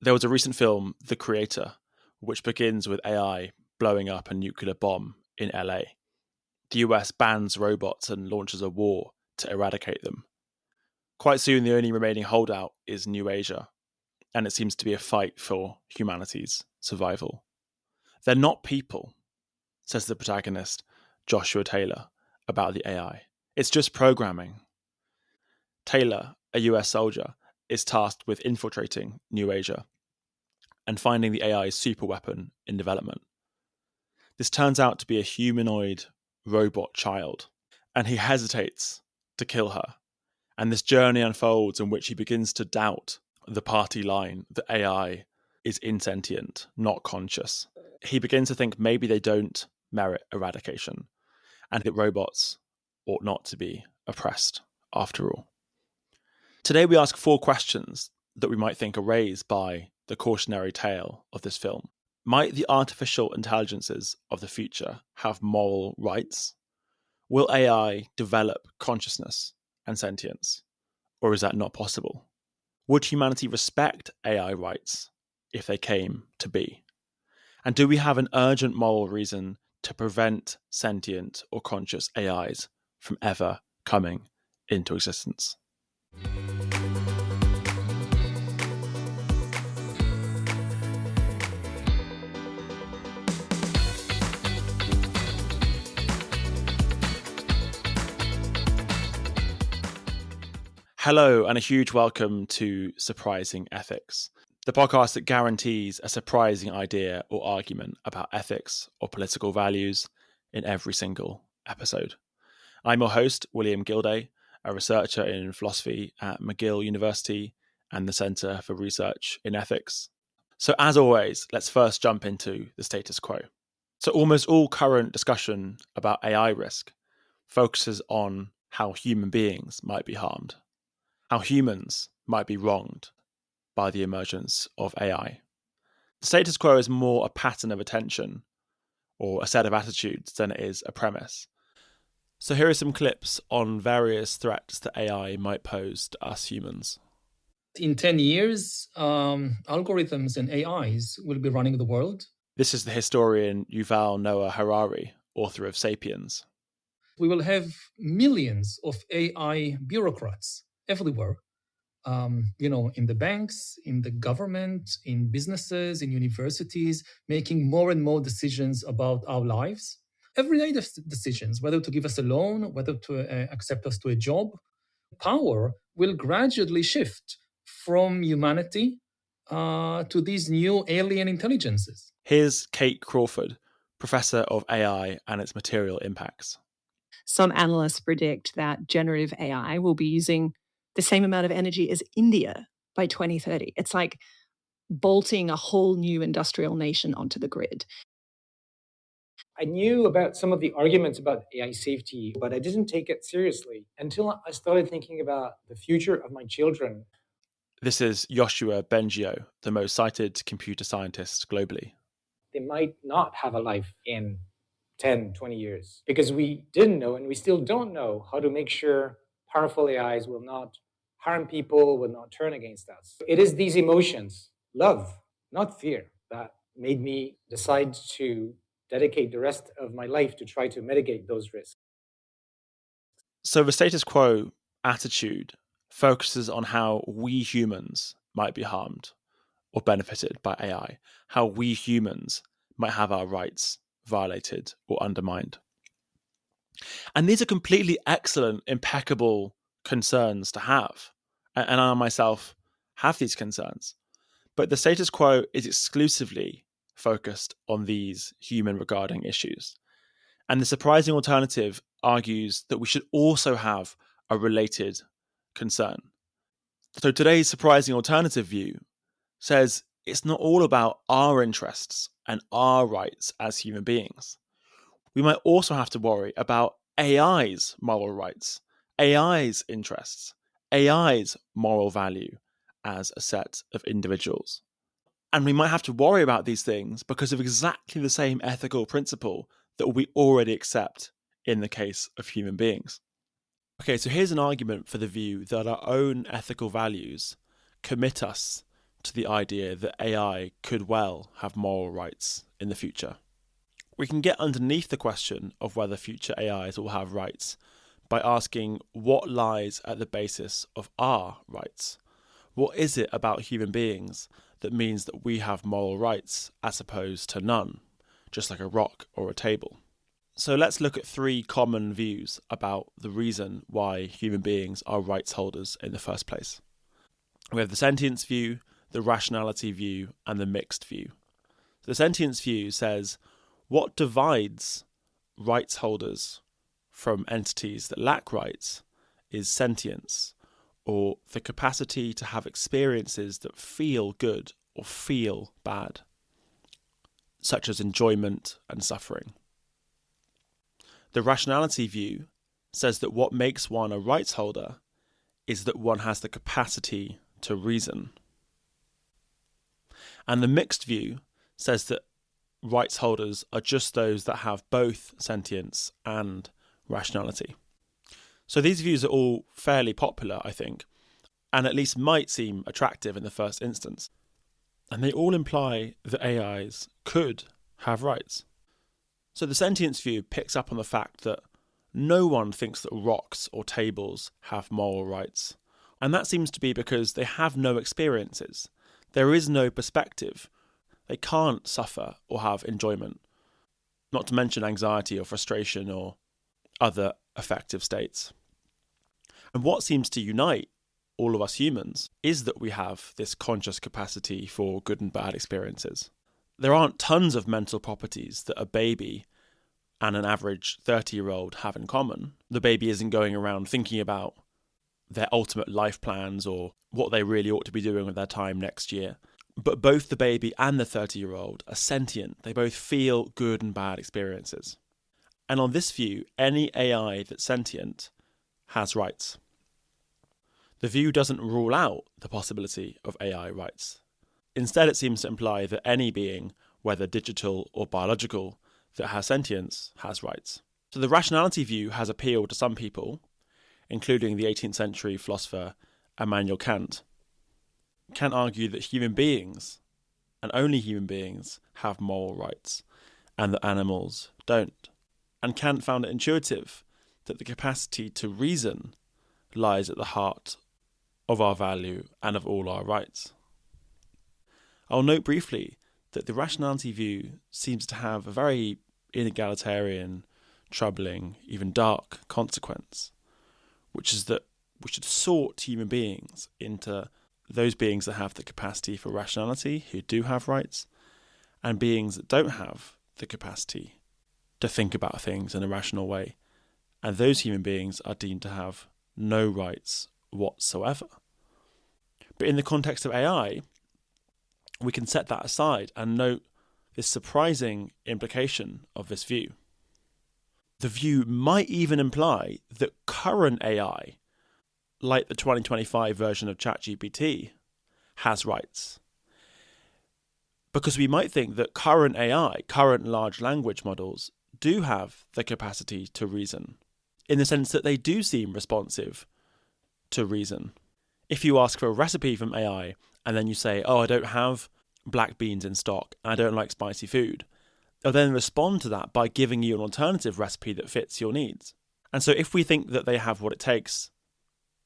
There was a recent film, The Creator, which begins with AI blowing up a nuclear bomb in LA. The US bans robots and launches a war to eradicate them. Quite soon, the only remaining holdout is New Asia, and it seems to be a fight for humanity's survival. They're not people, says the protagonist, Joshua Taylor, about the AI. It's just programming. Taylor, a US soldier, is tasked with infiltrating New Asia and finding the AI's superweapon in development. This turns out to be a humanoid robot child, and he hesitates to kill her. And this journey unfolds in which he begins to doubt the party line that AI is insentient, not conscious. He begins to think maybe they don't merit eradication and that robots ought not to be oppressed after all. Today we ask 4 questions that we might think are raised by the cautionary tale of this film. Might the artificial intelligences of the future have moral rights? Will AI develop consciousness and sentience? Or is that not possible? Would humanity respect AI rights if they came to be? And do we have an urgent moral reason to prevent sentient or conscious AIs from ever coming into existence? Hello, and a huge welcome to Surprising Ethics, the podcast that guarantees a surprising idea or argument about ethics or political values in every single episode. I'm your host, William Gilday, a researcher in philosophy at McGill University and the Centre for Research in Ethics. So as always, let's first jump into the status quo. So almost all current discussion about AI risk focuses on how human beings might be harmed, how humans might be wronged by the emergence of AI. The status quo is more a pattern of attention or a set of attitudes than it is a premise. So here are some clips on various threats that AI might pose to us humans. In 10 years, algorithms and AIs will be running the world. This is the historian Yuval Noah Harari, author of *Sapiens*. We will have millions of AI bureaucrats everywhere, in the banks, in the government, in businesses, in universities, making more and more decisions about our lives. Everyday decisions, whether to give us a loan, whether to accept us to a job. Power will gradually shift from humanity to these new alien intelligences. Here's Kate Crawford, professor of AI and its material impacts. Some analysts predict that generative AI will be using the same amount of energy as India by 2030. It's like bolting a whole new industrial nation onto the grid. I knew about some of the arguments about AI safety, but I didn't take it seriously until I started thinking about the future of my children. This is Yoshua Bengio, the most cited computer scientist globally. They might not have a life in 10, 20 years because we didn't know and we still don't know how to make sure powerful AIs will not harm people, will not turn against us. It is these emotions, love, not fear, that made me decide to dedicate the rest of my life to try to mitigate those risks. So the status quo attitude focuses on how we humans might be harmed or benefited by AI, how we humans might have our rights violated or undermined. And these are completely excellent, impeccable concerns to have. And I myself have these concerns. But the status quo is exclusively focused on these human regarding issues. And the surprising alternative argues that we should also have a related concern. So today's surprising alternative view says it's not all about our interests and our rights as human beings. We might also have to worry about AI's moral rights, AI's interests, AI's moral value as a set of individuals. And we might have to worry about these things because of exactly the same ethical principle that we already accept in the case of human beings. Okay, so here's an argument for the view that our own ethical values commit us to the idea that AI could well have moral rights in the future. We can get underneath the question of whether future AIs will have rights by asking what lies at the basis of our rights. What is it about human beings that means that we have moral rights as opposed to none, just like a rock or a table? So let's look at 3 common views about the reason why human beings are rights holders in the first place. We have the sentience view, the rationality view, and the mixed view. The sentience view says, what divides rights holders from entities that lack rights is sentience, or the capacity to have experiences that feel good or feel bad, such as enjoyment and suffering. The rationality view says that what makes one a rights holder is that one has the capacity to reason. And the mixed view says that rights holders are just those that have both sentience and rationality. So these views are all fairly popular, I think, and at least might seem attractive in the first instance. And they all imply that AIs could have rights. So the sentience view picks up on the fact that no one thinks that rocks or tables have moral rights. And that seems to be because they have no experiences. There is no perspective. They can't suffer or have enjoyment, not to mention anxiety or frustration or other affective states. And what seems to unite all of us humans is that we have this conscious capacity for good and bad experiences. There aren't tons of mental properties that a baby and an average 30-year-old have in common. The baby isn't going around thinking about their ultimate life plans or what they really ought to be doing with their time next year. But both the baby and the 30-year-old are sentient. They both feel good and bad experiences. And on this view, any AI that's sentient has rights. The view doesn't rule out the possibility of AI rights. Instead, it seems to imply that any being, whether digital or biological, that has sentience has rights. So the rationality view has appealed to some people, including the 18th century philosopher Immanuel Kant. Kant argued that human beings, and only human beings, have moral rights, and that animals don't. And Kant found it intuitive that the capacity to reason lies at the heart of our value and of all our rights. I'll note briefly that the rationality view seems to have a very inegalitarian, troubling, even dark consequence, which is that we should sort human beings into those beings that have the capacity for rationality, who do have rights, and beings that don't have the capacity to think about things in a rational way. And those human beings are deemed to have no rights whatsoever. But in the context of AI, we can set that aside and note this surprising implication of this view. The view might even imply that current AI, like the 2025 version of ChatGPT, has rights. Because we might think that current AI, current large language models, do have the capacity to reason, in the sense that they do seem responsive to reason. If you ask for a recipe from AI and then you say, oh, I don't have black beans in stock, I don't like spicy food, they'll then respond to that by giving you an alternative recipe that fits your needs. And so if we think that they have what it takes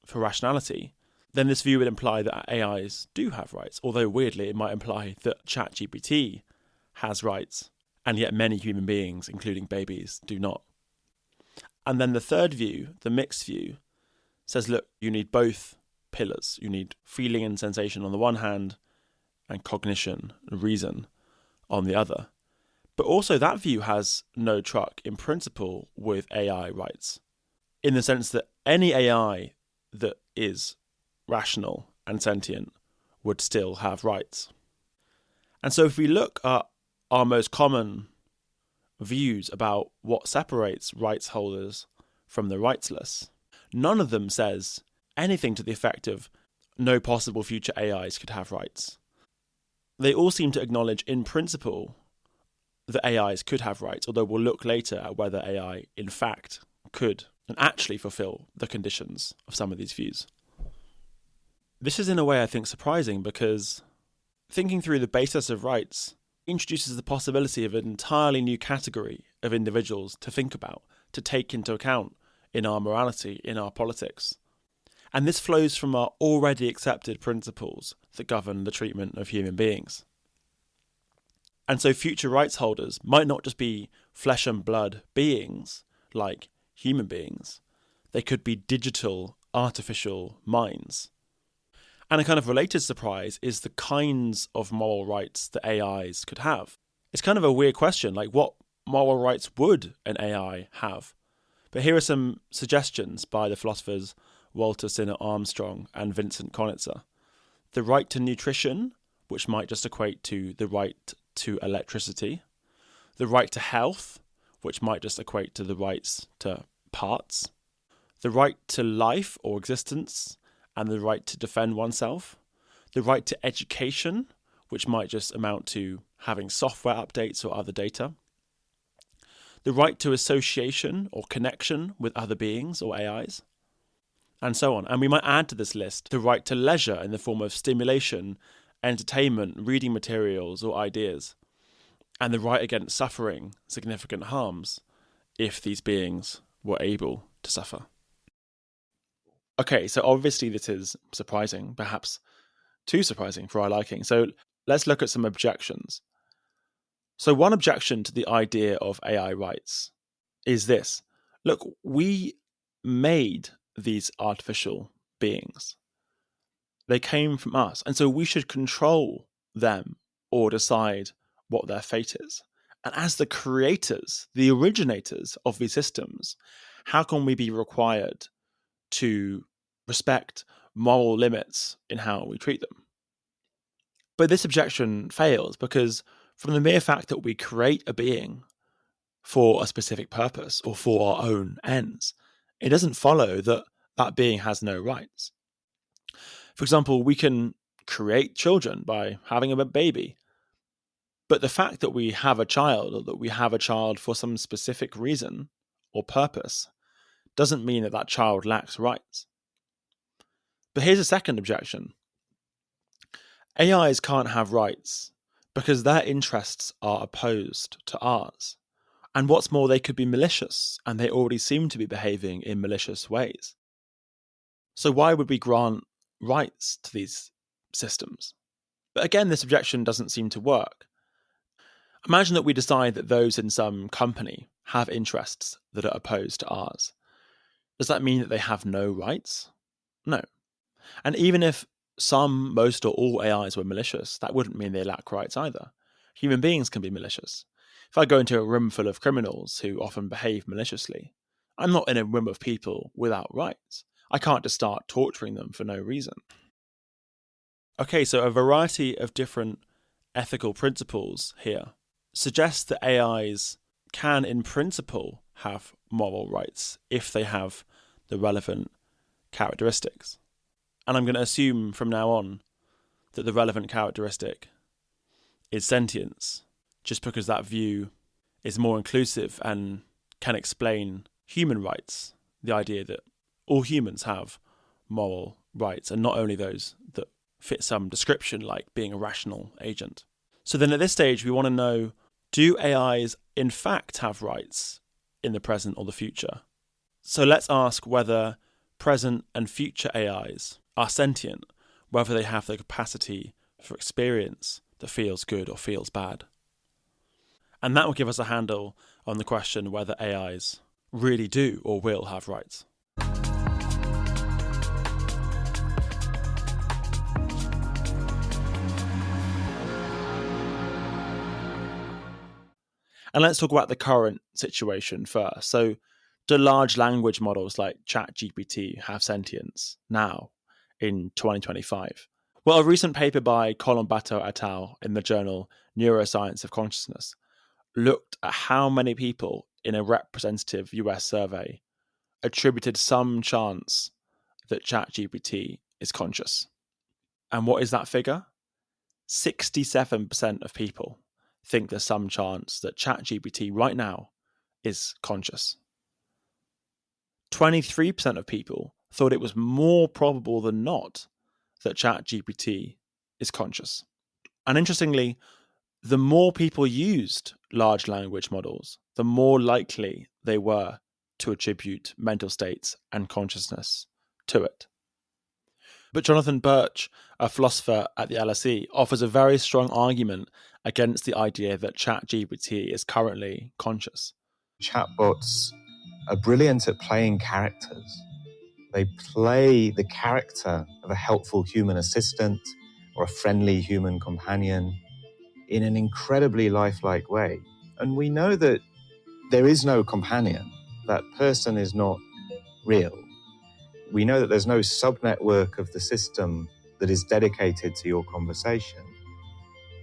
for rationality, then this view would imply that AIs do have rights, although weirdly it might imply that ChatGPT has rights, and yet many human beings, including babies, do not. And then the third view, the mixed view, says, look, you need both pillars. You need feeling and sensation on the one hand, and cognition and reason on the other. But also that view has no truck in principle with AI rights, in the sense that any AI that is rational and sentient would still have rights. And so if we look at our most common views about what separates rights holders from the rightsless, none of them says anything to the effect of no possible future AIs could have rights. They all seem to acknowledge in principle that AIs could have rights, although we'll look later at whether AI in fact could and actually fulfill the conditions of some of these views. This is in a way, I think, surprising because thinking through the basis of rights introduces the possibility of an entirely new category of individuals to think about, to take into account in our morality, in our politics. And this flows from our already accepted principles that govern the treatment of human beings. And so future rights holders might not just be flesh and blood beings like human beings. They could be digital, artificial minds. And a kind of related surprise is the kinds of moral rights that AIs could have. It's kind of a weird question, like what moral rights would an AI have? But here are some suggestions by the philosophers Walter Sinnott Armstrong and Vincent Konitzer. The right to nutrition, which might just equate to the right to electricity. The right to health, which might just equate to the rights to parts. The right to life or existence, and the right to defend oneself. The right to education, which might just amount to having software updates or other data. The right to association or connection with other beings or AIs, and so on. And we might add to this list the right to leisure in the form of stimulation, entertainment, reading materials or ideas, and the right against suffering significant harms if these beings were able to suffer. Okay, so obviously this is surprising, perhaps too surprising for our liking. So let's look at some objections. So one objection to the idea of AI rights is this. Look, we made these artificial beings. They came from us, and so we should control them or decide what their fate is. And as the creators, the originators of these systems, how can we be required to respect moral limits in how we treat them? But this objection fails because from the mere fact that we create a being for a specific purpose or for our own ends, it doesn't follow that that being has no rights. For example, we can create children by having a baby, but the fact that we have a child or that we have a child for some specific reason or purpose doesn't mean that that child lacks rights. But here's a second objection. AIs can't have rights because their interests are opposed to ours. And what's more, they could be malicious, and they already seem to be behaving in malicious ways. So why would we grant rights to these systems? But again, this objection doesn't seem to work. Imagine that we decide that those in some company have interests that are opposed to ours. Does that mean that they have no rights? No. And even if some, most, or all AIs were malicious, that wouldn't mean they lack rights either. Human beings can be malicious. If I go into a room full of criminals who often behave maliciously, I'm not in a room of people without rights. I can't just start torturing them for no reason. Okay, so a variety of different ethical principles here suggests that AIs can, in principle, have moral rights if they have the relevant characteristics. And I'm going to assume from now on that the relevant characteristic is sentience, just because that view is more inclusive and can explain human rights, the idea that all humans have moral rights, and not only those that fit some description like being a rational agent. So then at this stage, we want to know, do AIs in fact have rights in the present or the future? So let's ask whether present and future AIs are sentient, whether they have the capacity for experience that feels good or feels bad. And that will give us a handle on the question whether AIs really do or will have rights. And let's talk about the current situation first. So, do large language models like ChatGPT have sentience now in 2025? Well, a recent paper by Colombato et al. In the journal Neuroscience of Consciousness looked at how many people in a representative US survey attributed some chance that ChatGPT is conscious. And what is that figure? 67% of people think there's some chance that ChatGPT right now is conscious. 23% of people thought it was more probable than not that ChatGPT is conscious. And interestingly, the more people used large language models, the more likely they were to attribute mental states and consciousness to it. But Jonathan Birch, a philosopher at the LSE, offers a very strong argument against the idea that ChatGPT is currently conscious. Chatbots are brilliant at playing characters. They play the character of a helpful human assistant or a friendly human companion in an incredibly lifelike way. And we know that there is no companion. That person is not real. We know that there's no subnetwork of the system that is dedicated to your conversation.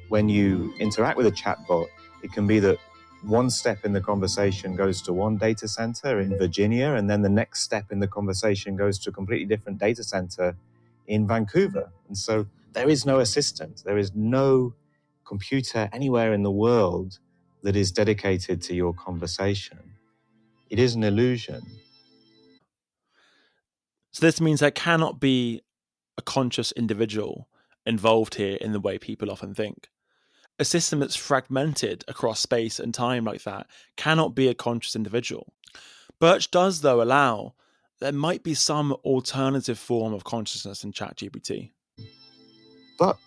When you interact with a chatbot, it can be that one step in the conversation goes to one data center in Virginia, and then the next step in the conversation goes to a completely different data center in Vancouver. And so there is no assistant. There is no computer anywhere in the world that is dedicated to your conversation. It is an illusion. So this means there cannot be a conscious individual involved here in the way people often think. A system that's fragmented across space and time like that cannot be a conscious individual. Birch does, though, allow there might be some alternative form of consciousness in ChatGPT. But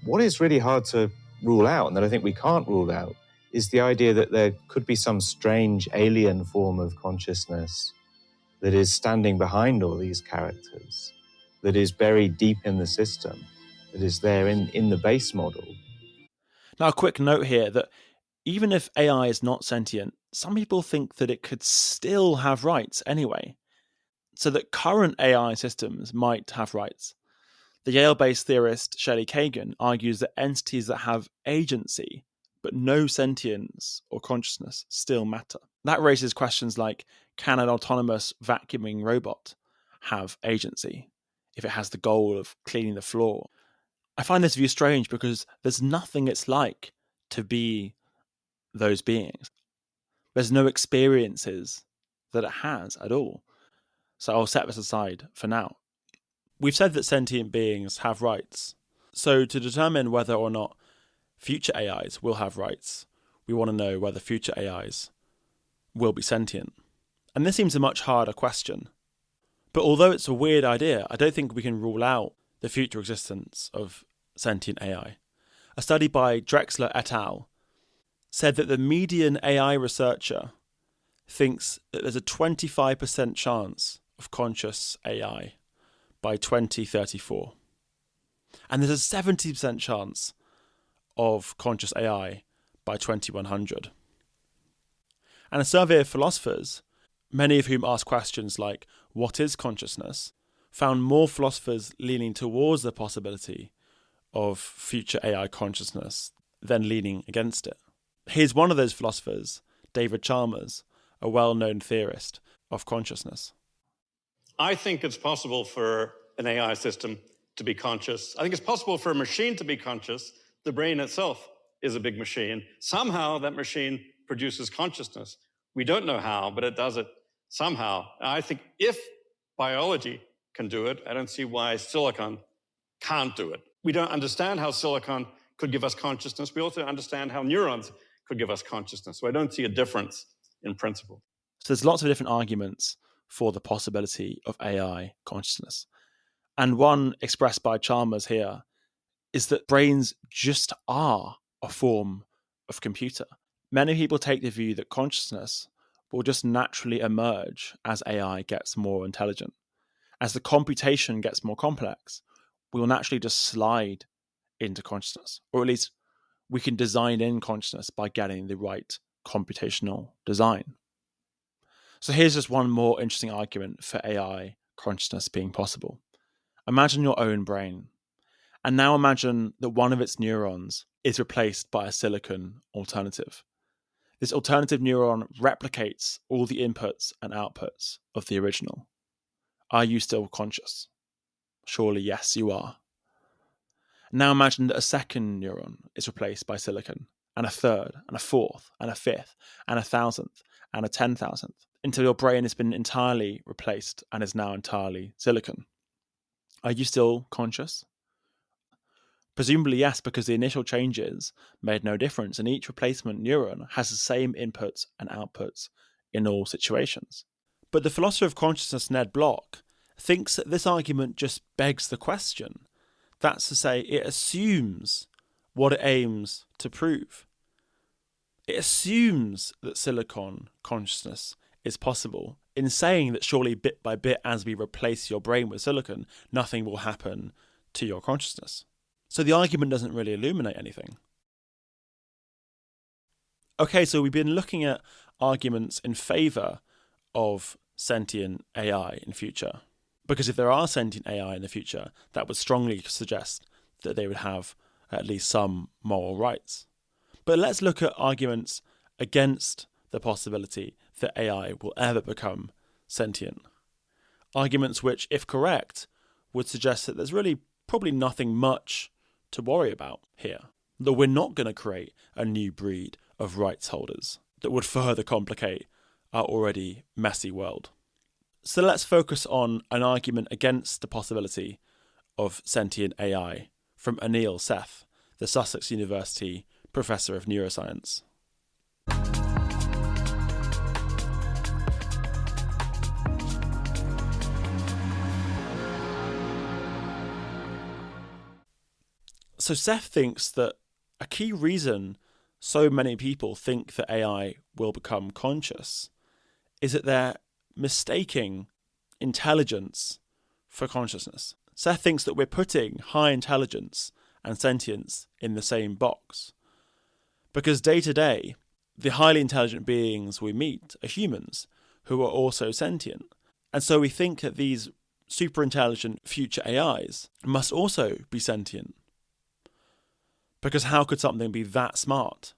what is really hard to rule out, and that I think we can't rule out, is the idea that there could be some strange alien form of consciousness that is standing behind all these characters, that is buried deep in the system, that is there in the base model. Now, a quick note here that even if AI is not sentient, some people think that it could still have rights anyway, so that current AI systems might have rights. The Yale-based theorist Shelley Kagan argues that entities that have agency but no sentience or consciousness still matter. That raises questions like, can an autonomous vacuuming robot have agency if it has the goal of cleaning the floor? I find this view strange because there's nothing it's like to be those beings. There's no experiences that it has at all. So I'll set this aside for now. We've said that sentient beings have rights. So to determine whether or not future AIs will have rights, we want to know whether future AIs will be sentient. And this seems a much harder question. But although it's a weird idea, I don't think we can rule out the future existence of sentient AI. A study by Drexler et al. Said that the median AI researcher thinks that there's a 25% chance of conscious AI by 2034. And there's a 70% chance of conscious AI by 2100. And a survey of philosophers, many of whom asked questions like, what is consciousness?, found more philosophers leaning towards the possibility of future AI consciousness than leaning against it. Here's one of those philosophers, David Chalmers, a well-known theorist of consciousness. I think it's possible for an AI system to be conscious. I think it's possible for a machine to be conscious. The brain itself is a big machine. Somehow that machine produces consciousness. We don't know how, but it does it somehow. And I think if biology can do it, I don't see why silicon can't do it. We don't understand how silicon could give us consciousness. We also understand how neurons could give us consciousness. So I don't see a difference in principle. So there's lots of different arguments for the possibility of AI consciousness. And one expressed by Chalmers here is that brains just are a form of computer. Many people take the view that consciousness will just naturally emerge as AI gets more intelligent. As the computation gets more complex, we will naturally just slide into consciousness, or at least we can design in consciousness by getting the right computational design. So here's just one more interesting argument for AI consciousness being possible. Imagine your own brain, and now imagine that one of its neurons is replaced by a silicon alternative. This alternative neuron replicates all the inputs and outputs of the original. Are you still conscious? Surely yes, you are. Now imagine that a second neuron is replaced by silicon, and a third, and a fourth, and a fifth, and a thousandth, and a 10,000th, until your brain has been entirely replaced and is now entirely silicon. Are you still conscious? Presumably yes, because the initial changes made no difference and each replacement neuron has the same inputs and outputs in all situations. But the philosopher of consciousness Ned Block thinks that this argument just begs the question. That's to say, it assumes what it aims to prove. It assumes that silicon consciousness is possible in saying that surely bit by bit as we replace your brain with silicon, nothing will happen to your consciousness. So the argument doesn't really illuminate anything. Okay, so we've been looking at arguments in favour of sentient AI in future. Because if there are sentient AI in the future, that would strongly suggest that they would have at least some moral rights. But let's look at arguments against the possibility that AI will ever become sentient. Arguments which, if correct, would suggest that there's really probably nothing much to worry about here. That we're not going to create a new breed of rights holders that would further complicate our already messy world. So let's focus on an argument against the possibility of sentient AI from Anil Seth, the Sussex University Professor of Neuroscience. So Seth thinks that a key reason so many people think that AI will become conscious is that they're mistaking intelligence for consciousness. Seth thinks that we're putting high intelligence and sentience in the same box. Because day to day, the highly intelligent beings we meet are humans who are also sentient. And so we think that these super intelligent future AIs must also be sentient. Because how could something be that smart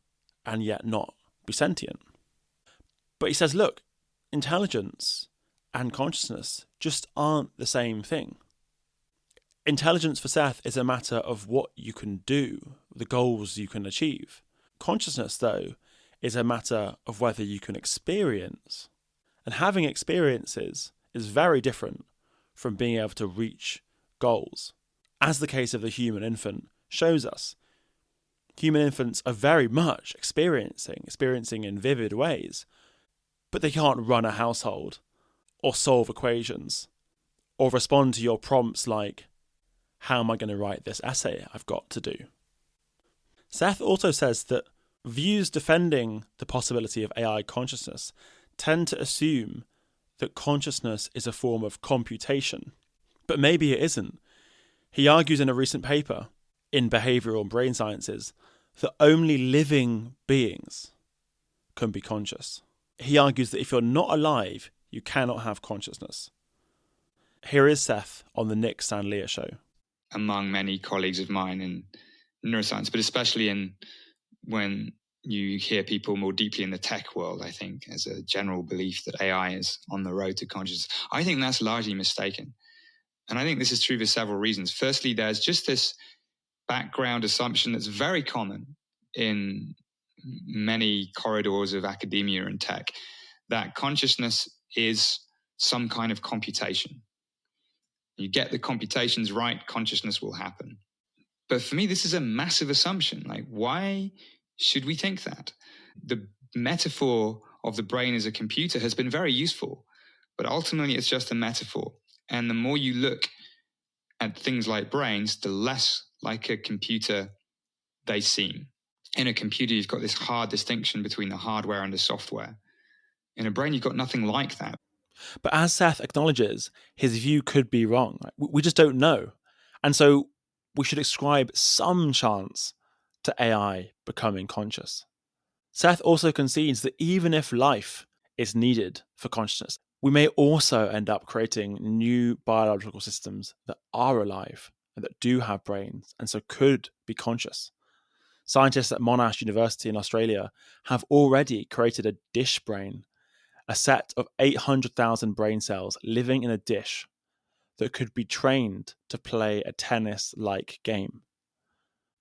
and yet not be sentient? But he says, look, intelligence and consciousness just aren't the same thing. Intelligence for Seth is a matter of what you can do, the goals you can achieve. Consciousness, though, is a matter of whether you can experience. And having experiences is very different from being able to reach goals. As the case of the human infant shows us, human infants are very much experiencing in vivid ways, but they can't run a household or solve equations or respond to your prompts like, how am I going to write this essay I've got to do? Seth also says that views defending the possibility of AI consciousness tend to assume that consciousness is a form of computation. But maybe it isn't. He argues in a recent paper in Behavioural and Brain Sciences that only living beings can be conscious. He argues that if you're not alive, you cannot have consciousness. Here is Seth on the Nick Sanlia show. Among many colleagues of mine in neuroscience, but especially when you hear people more deeply in the tech world, I think, as a general belief that AI is on the road to consciousness. I think that's largely mistaken. And I think this is true for several reasons. Firstly, there's just this background assumption that's very common in many corridors of academia and tech, that consciousness is some kind of computation. You get the computations right, consciousness will happen. But for me, this is a massive assumption. Like, why should we think that? The metaphor of the brain as a computer has been very useful, but ultimately it's just a metaphor. And the more you look at things like brains, the less like a computer they seem. In a computer, you've got this hard distinction between the hardware and the software. In a brain, you've got nothing like that. But as Seth acknowledges, his view could be wrong. We just don't know. And so we should ascribe some chance to AI becoming conscious. Seth also concedes that even if life is needed for consciousness, we may also end up creating new biological systems that are alive and that do have brains and so could be conscious. Scientists at Monash University in Australia have already created a dish brain, a set of 800,000 brain cells living in a dish that could be trained to play a tennis-like game.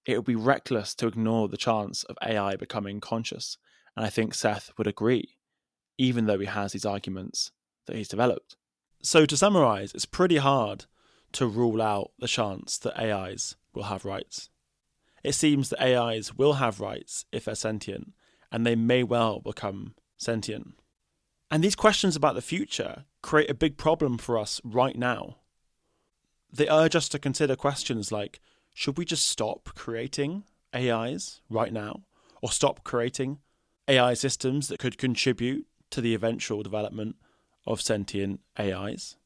It would be reckless to ignore the chance of AI becoming conscious, and I think Seth would agree, even though he has these arguments that he's developed. So to summarise, it's pretty hard to rule out the chance that AIs will have rights. It seems that AIs will have rights if they're sentient, and they may well become sentient. And these questions about the future create a big problem for us right now. They urge us to consider questions like, should we just stop creating AIs right now? Or stop creating AI systems that could contribute to the eventual development of sentient AIs?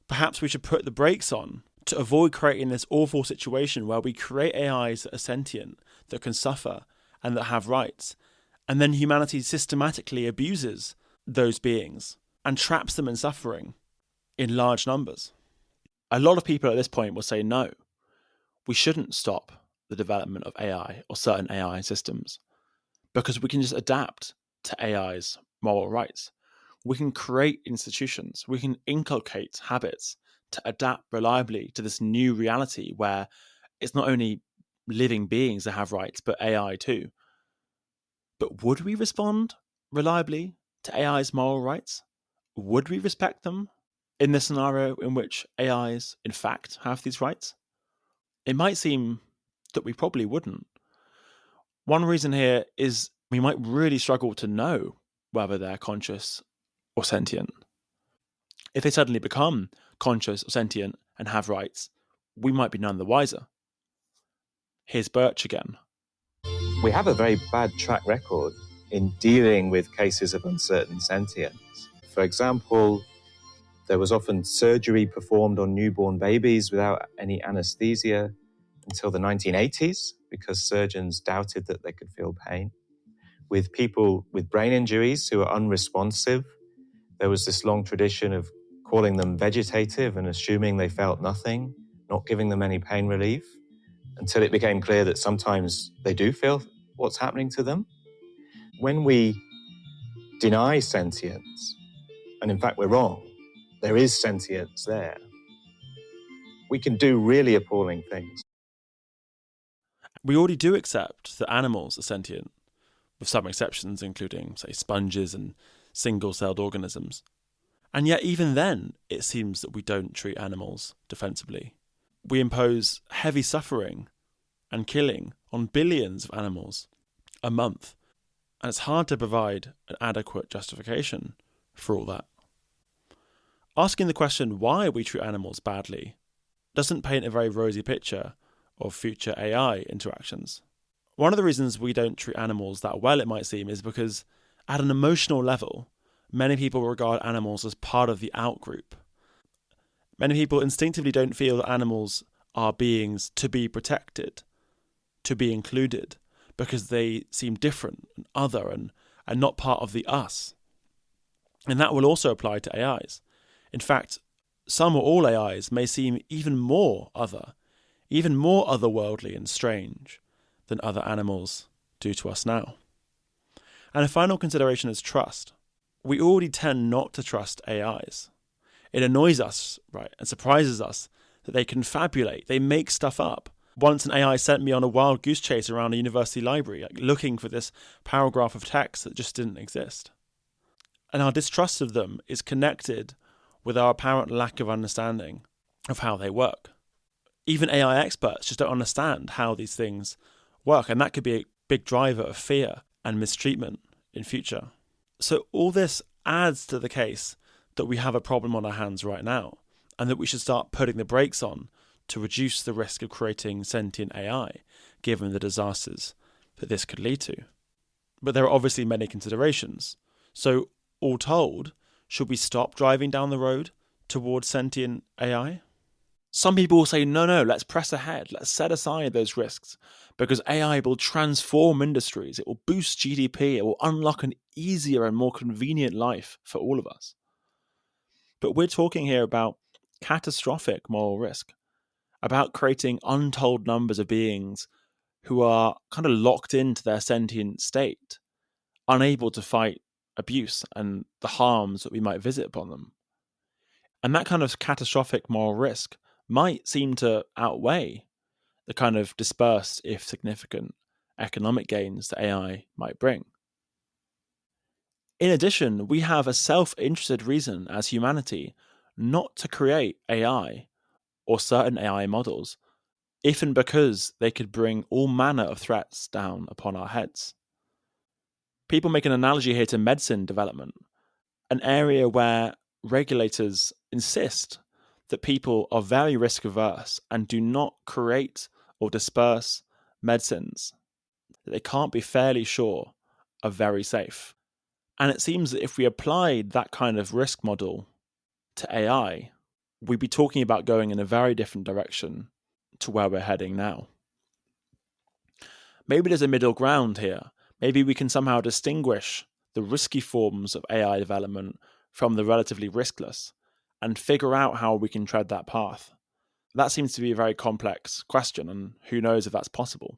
Perhaps we should put the brakes on to avoid creating this awful situation where we create AIs that are sentient, that can suffer, and that have rights, and then humanity systematically abuses those beings and traps them in suffering in large numbers. A lot of people at this point will say, no, we shouldn't stop the development of AI or certain AI systems because we can just adapt to AI's moral rights. We can create institutions, we can inculcate habits to adapt reliably to this new reality where it's not only living beings that have rights, but AI too. But would we respond reliably to AI's moral rights? Would we respect them in the scenario in which AIs, in fact, have these rights? It might seem that we probably wouldn't. One reason here is we might really struggle to know whether they're conscious or sentient. If they suddenly become conscious or sentient and have rights, we might be none the wiser. Here's Birch again. We have a very bad track record in dealing with cases of uncertain sentience. For example, there was often surgery performed on newborn babies without any anesthesia until the 1980s because surgeons doubted that they could feel pain. With people with brain injuries who are unresponsive, there was this long tradition of calling them vegetative and assuming they felt nothing, not giving them any pain relief, until it became clear that sometimes they do feel what's happening to them. When we deny sentience, and in fact we're wrong, there is sentience there, we can do really appalling things. We already do accept that animals are sentient, with some exceptions including, say, sponges and single-celled organisms. And yet even then, it seems that we don't treat animals defensively. We impose heavy suffering and killing on billions of animals a month, and it's hard to provide an adequate justification for all that. Asking the question why we treat animals badly doesn't paint a very rosy picture of future AI interactions. One of the reasons we don't treat animals that well, it might seem, is because at an emotional level, many people regard animals as part of the outgroup. Many people instinctively don't feel that animals are beings to be protected, to be included, because they seem different and other and not part of the us. And that will also apply to AIs. In fact, some or all AIs may seem even more other, even more otherworldly and strange than other animals do to us now. And a final consideration is trust. We already tend not to trust AIs. It annoys us, right, and surprises us that they confabulate, they make stuff up. Once an AI sent me on a wild goose chase around a university library, looking for this paragraph of text that just didn't exist. And our distrust of them is connected with our apparent lack of understanding of how they work. Even AI experts just don't understand how these things work, and that could be a big driver of fear and mistreatment in future. So all this adds to the case that we have a problem on our hands right now, and that we should start putting the brakes on to reduce the risk of creating sentient AI, given the disasters that this could lead to. But there are obviously many considerations. So all told, should we stop driving down the road towards sentient AI? Some people will say, no, let's press ahead. Let's set aside those risks because AI will transform industries. It will boost GDP. It will unlock an easier and more convenient life for all of us. But we're talking here about catastrophic moral risk, about creating untold numbers of beings who are kind of locked into their sentient state, unable to fight abuse and the harms that we might visit upon them. And that kind of catastrophic moral risk might seem to outweigh the kind of dispersed, if significant, economic gains that AI might bring. In addition, we have a self-interested reason as humanity not to create AI or certain AI models if and because they could bring all manner of threats down upon our heads. People make an analogy here to medicine development, an area where regulators insist that people are very risk averse and do not create or disperse medicines that they can't be fairly sure are very safe. And it seems that if we applied that kind of risk model to AI, we'd be talking about going in a very different direction to where we're heading now. Maybe there's a middle ground here. Maybe we can somehow distinguish the risky forms of AI development from the relatively riskless and figure out how we can tread that path. That seems to be a very complex question, and who knows if that's possible.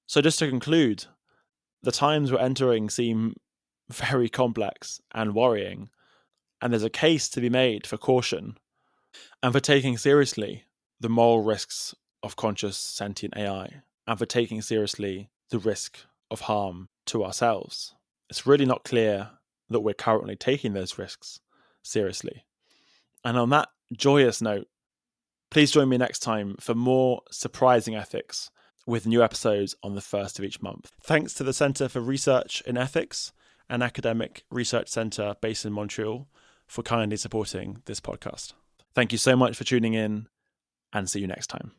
So just to conclude, the times we're entering seem very complex and worrying, and there's a case to be made for caution and for taking seriously the moral risks of conscious sentient AI and for taking seriously the risk of harm to ourselves. It's really not clear that we're currently taking those risks seriously. And on that joyous note, please join me next time for more surprising ethics with new episodes on the first of each month. Thanks to the Centre for Research in Ethics, an academic research centre based in Montreal, for kindly supporting this podcast. Thank you so much for tuning in, and see you next time.